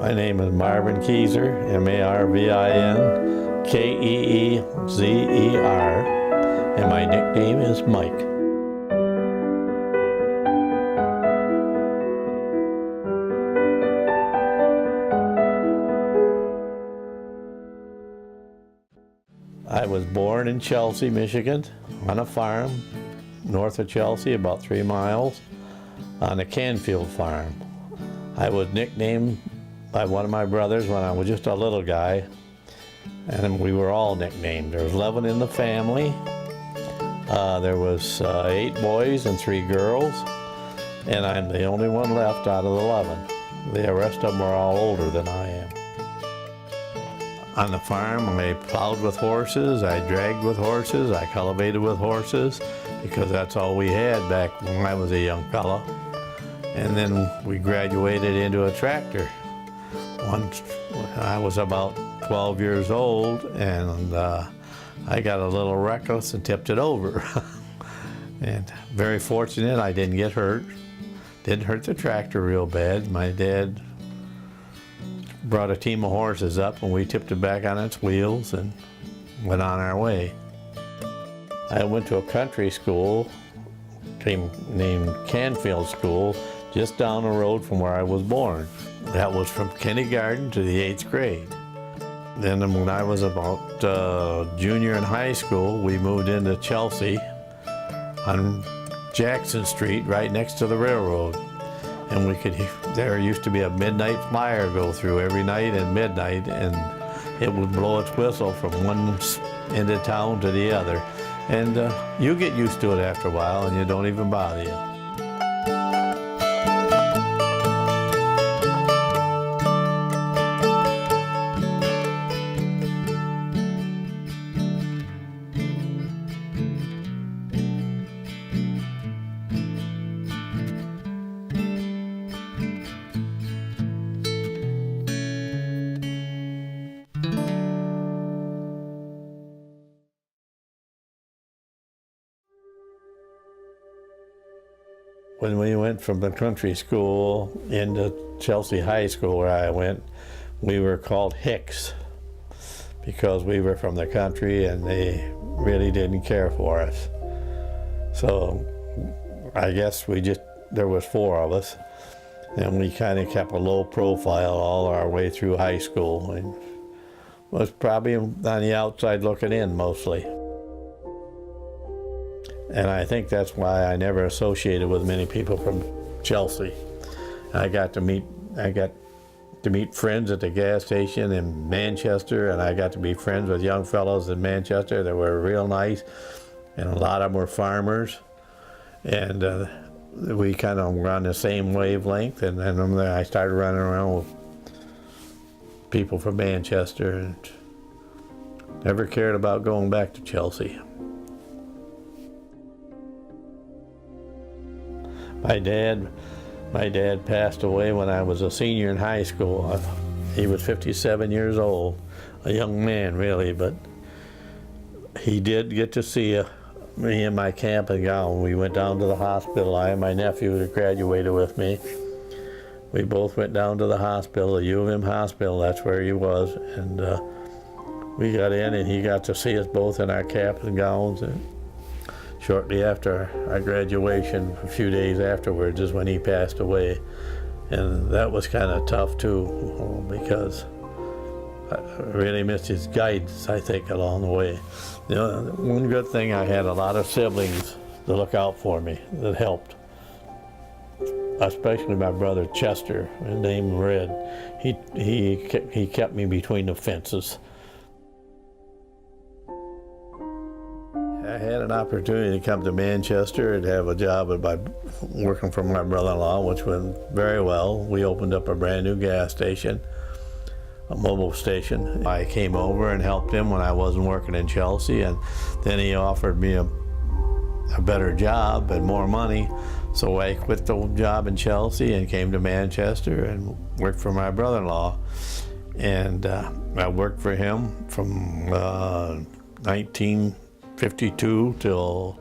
My name is Marvin Keezer, M-A-R-V-I-N-K-E-E-Z-E-R, and my nickname is Mike. I was born in Chelsea, Michigan, on a farm north of Chelsea, about 3 miles, on a Canfield farm. I was nicknamed by one of my brothers when I was just a little guy, and we were all nicknamed. There was 11 in the family. There was 8 boys and 3 girls, and I'm the only one left out of the 11. The rest of them are all older than I am. On the farm, I plowed with horses, I dragged with horses, I cultivated with horses, because that's all we had back when I was a young fella. And then we graduated into a tractor. Once I was about 12 years old, and I got a little reckless and tipped it over. And very fortunate I didn't get hurt. Didn't hurt the tractor real bad. My dad brought a team of horses up and we tipped it back on its wheels and went on our way. I went to a country school named Canfield School, just down the road from where I was born. That was from kindergarten to the 8th grade. Then when I was about junior in high school, we moved into Chelsea on Jackson Street, right next to the railroad. And there used to be a midnight flyer go through every night at midnight, and it would blow its whistle from one end of town to the other. And you get used to it after a while, and you don't even bother you. When we went from the country school into Chelsea High School, where I went, we were called Hicks because we were from the country and they really didn't care for us. So I guess there was 4 of us, and we kind of kept a low profile all our way through high school, and was probably on the outside looking in mostly. And I think that's why I never associated with many people from Chelsea. I got to meet friends at the gas station in Manchester, and I got to be friends with young fellows in Manchester that were real nice, and a lot of them were farmers. And we kind of were on the same wavelength, and then I started running around with people from Manchester and never cared about going back to Chelsea. My dad passed away when I was a senior in high school. He was 57 years old, a young man really, but he did get to see me in my cap and gown. We went down to the hospital. I and my nephew who graduated with me. We both went down to the hospital, the U of M hospital, that's where he was, and we got in and he got to see us both in our caps and gowns. And shortly after our graduation, a few days afterwards, is when he passed away. And that was kind of tough too, because I really missed his guidance, I think, along the way. You know, one good thing, I had a lot of siblings to look out for me that helped. Especially my brother Chester, his name Red. He kept me between the fences. I had an opportunity to come to Manchester and have a job working for my brother-in-law, which went very well. We opened up a brand new gas station, a mobile station. I came over and helped him when I wasn't working in Chelsea, and then he offered me a better job and more money. So I quit the job in Chelsea and came to Manchester and worked for my brother-in-law. And I worked for him from 1952 till